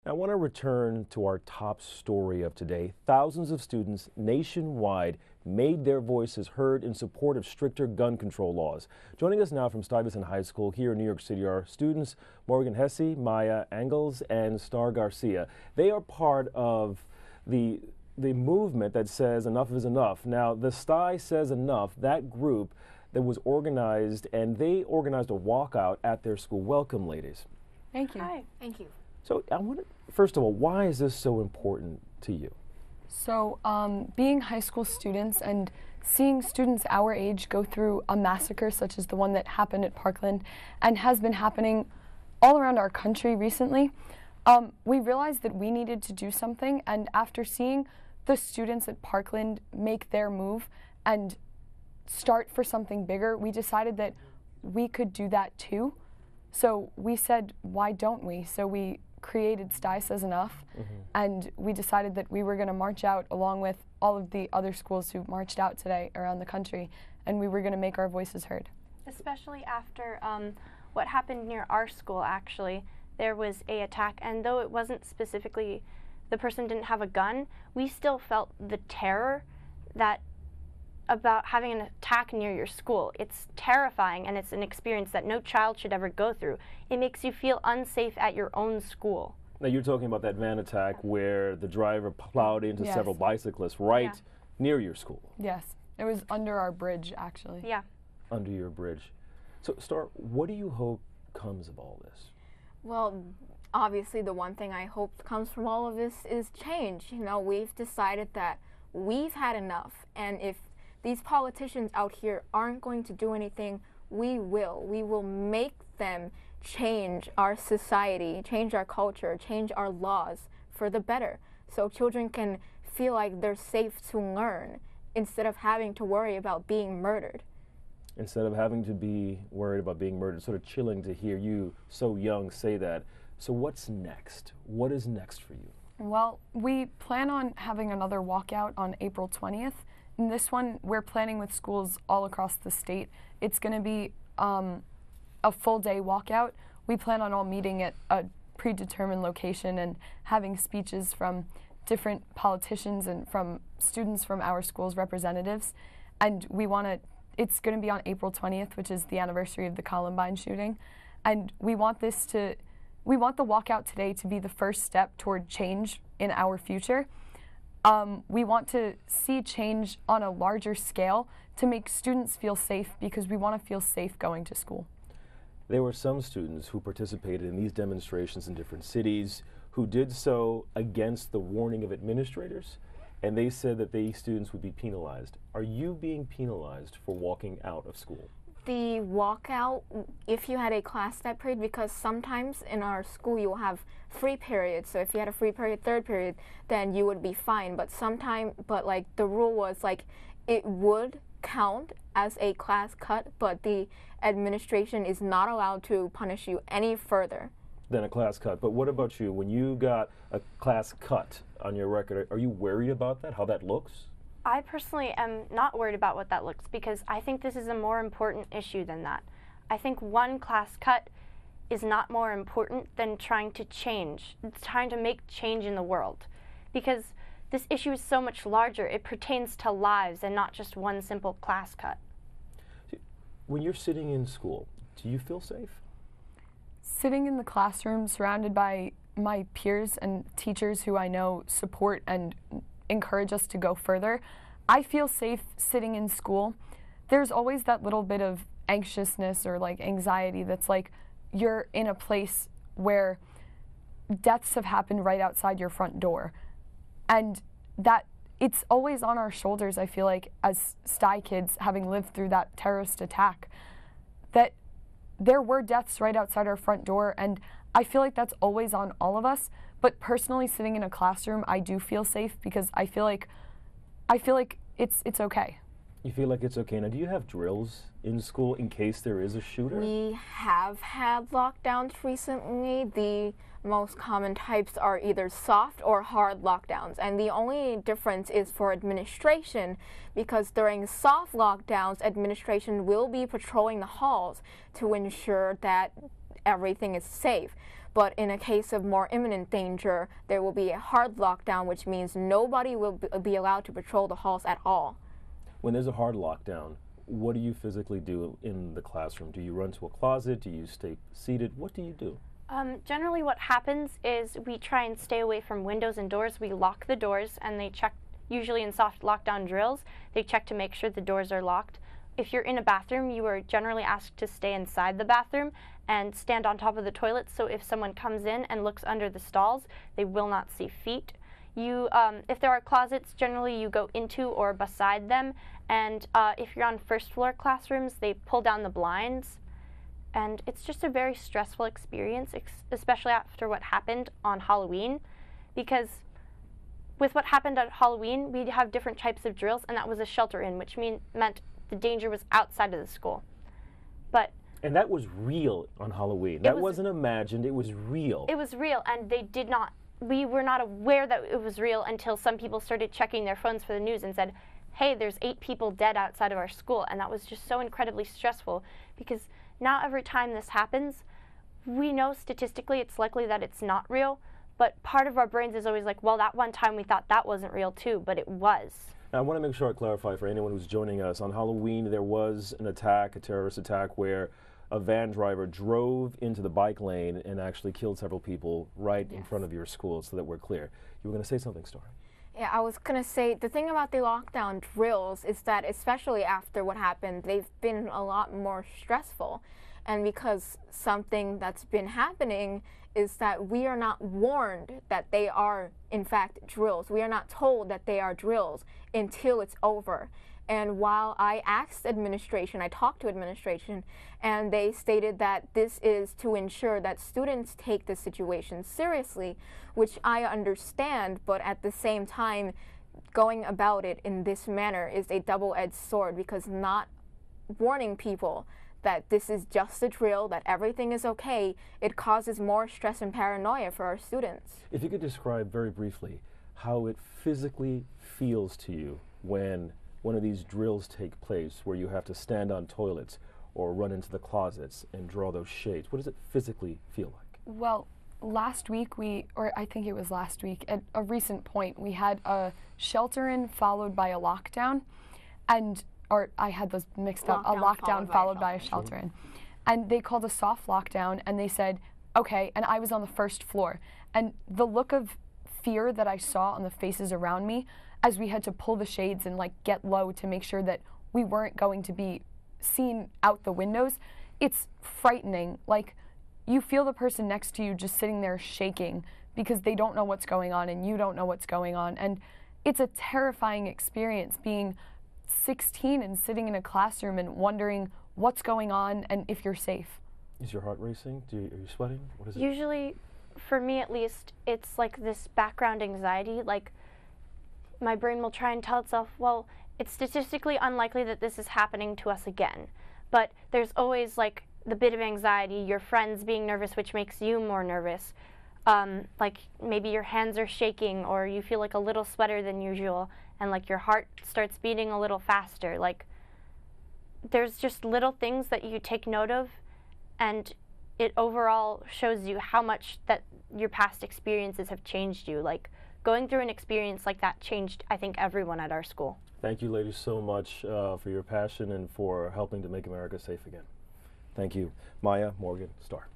I want to return to our top story of today. Thousands of students nationwide made their voices heard in support of stricter gun control laws. Joining us now from Stuyvesant High School here in New York City are students Morgan Hesse, Maya Angles, and Star Garcia. They are part of the movement that says enough is enough. Now, the STY Says Enough, that group that was organized, and they organized a walkout at their school. Welcome, ladies. Thank you. Hi. Thank you. So I want to, first of all, why is this so important to you? So being high school students and seeing students our age go through a massacre such as the one that happened at Parkland and has been happening all around our country recently, we realized that we needed to do something, and after seeing the students at Parkland make their move and start for something bigger, we decided that we could do that too. So we said, why don't we? So we created STY Says Enough, and we decided that we were going to march out along with all of the other schools who marched out today around the country, and we were going to make our voices heard. Especially after what happened near our school, actually. There was an attack, and though it wasn't specifically, the person didn't have a gun, we still felt the terror that about having an attack near your school. It's terrifying, and it's an experience that no child should ever go through. It makes you feel unsafe at your own school. Now, you're talking about that van attack where the driver plowed into several bicyclists right near your school. Yes, it was under our bridge, actually. Yeah. Under your bridge. So, Star, what do you hope comes of all this? Well, obviously the one thing I hope comes from all of this is change. You know, we've decided that we've had enough, and if these politicians out here aren't going to do anything, we will. We will make them change our society, change our culture, change our laws for the better, so children can feel like they're safe to learn instead of having to worry about being murdered. Instead of having to be worried about being murdered. Sort of chilling to hear you so young say that. So what's next? What is next for you? Well, we plan on having another walkout on April 20th. In this one, we're planning with schools all across the state. It's going to be a full-day walkout. We plan on all meeting at a predetermined location and having speeches from different politicians and from students from our school's representatives. And it's going to be on April 20th, which is the anniversary of the Columbine shooting. And we want the walkout today to be the first step toward change in our future. We want to see change on a larger scale to make students feel safe, because we want to feel safe going to school. There were some students who participated in these demonstrations in different cities who did so against the warning of administrators, and they said that these students would be penalized. Are you being penalized for walking out of school? The walkout, if you had a class that period, because sometimes in our school you'll have free periods, so if you had a free period, third period, then you would be fine. But like the rule was like it would count as a class cut, but the administration is not allowed to punish you any further than a class cut. But what about you? When you got a class cut on your record, are you worried about that, how that looks? I personally am not worried about what that looks, because I think this is a more important issue than that. I think one class cut is not more important than trying to change. It's trying to make change in the world, because this issue is so much larger. It pertains to lives and not just one simple class cut. When you're sitting in school, do you feel safe? Sitting in the classroom surrounded by my peers and teachers who I know support and encourage us to go further, I feel safe sitting in school. There's always that little bit of anxiousness or like anxiety that's like you're in a place where deaths have happened right outside your front door, and that it's always on our shoulders. I feel like as STY kids, having lived through that terrorist attack, that there were deaths right outside our front door, and I feel like that's always on all of us. But personally, sitting in a classroom, I do feel safe, because I feel like it's okay. You feel like it's okay. Now, do you have drills in school in case there is a shooter? We have had lockdowns recently. The most common types are either soft or hard lockdowns, and the only difference is for administration, because during soft lockdowns, administration will be patrolling the halls to ensure that everything is safe. But in a case of more imminent danger, there will be a hard lockdown, which means nobody will be allowed to patrol the halls at all. When there's a hard lockdown, what do you physically do in the classroom? Do you run to a closet? Do you stay seated? What do you do? Generally what happens is we try and stay away from windows and doors. We lock the doors, and they check, usually in soft lockdown drills, they check to make sure the doors are locked. If you're in a bathroom, you are generally asked to stay inside the bathroom and stand on top of the toilet, so if someone comes in and looks under the stalls, they will not see feet. If there are closets, generally you go into or beside them, and if you're on first floor classrooms, they pull down the blinds. And it's just a very stressful experience, especially after what happened on Halloween, because with what happened at Halloween, we have different types of drills, and that was a shelter-in, which meant the danger was outside of the school. And that was real on Halloween. That wasn't imagined, it was real. It was real, and we were not aware that it was real until some people started checking their phones for the news and said, hey, there's 8 people dead outside of our school. And that was just so incredibly stressful, because now every time this happens, we know statistically it's likely that it's not real, but part of our brains is always like, well, that one time we thought that wasn't real too, but it was. Now, I want to make sure I clarify for anyone who's joining us. On Halloween, there was an attack, a terrorist attack, where a van driver drove into the bike lane and actually killed several people right in front of your school, so that we're clear. You were going to say something, Star. Yeah, I was going to say, the thing about the lockdown drills is that, especially after what happened, they've been a lot more stressful. And because something that's been happening is that we are not warned that they are, in fact, drills. We are not told that they are drills until it's over. And while I asked administration, I talked to administration, and they stated that this is to ensure that students take the situation seriously, which I understand, but at the same time, going about it in this manner is a double-edged sword, because not warning people that this is just a drill, that everything is okay, it causes more stress and paranoia for our students. If you could describe very briefly how it physically feels to you when one of these drills take place, where you have to stand on toilets or run into the closets and draw those shades. What does it physically feel like? Well, last week I think it was last week, at a recent point, we had a shelter-in followed by a lockdown, or I had those mixed up, a lockdown followed by a shelter-in. And they called a soft lockdown, and they said, okay, and I was on the first floor. And the look of fear that I saw on the faces around me as we had to pull the shades and get low to make sure that we weren't going to be seen out the windows, it's frightening. You feel the person next to you just sitting there shaking because they don't know what's going on and you don't know what's going on. And it's a terrifying experience being 16 and sitting in a classroom and wondering what's going on and if you're safe. Is your heart racing? Are you sweating? What is it? Usually, for me at least, it's like this background anxiety. My brain will try and tell itself, well, it's statistically unlikely that this is happening to us again. But there's always the bit of anxiety, your friends being nervous, which makes you more nervous. Maybe your hands are shaking, or you feel a little sweater than usual, and your heart starts beating a little faster. There's just little things that you take note of, and it overall shows you how much that your past experiences have changed you. Going through an experience like that changed, I think, everyone at our school. Thank you, ladies, so much for your passion and for helping to make America safe again. Thank you. Maya, Morgan, Star.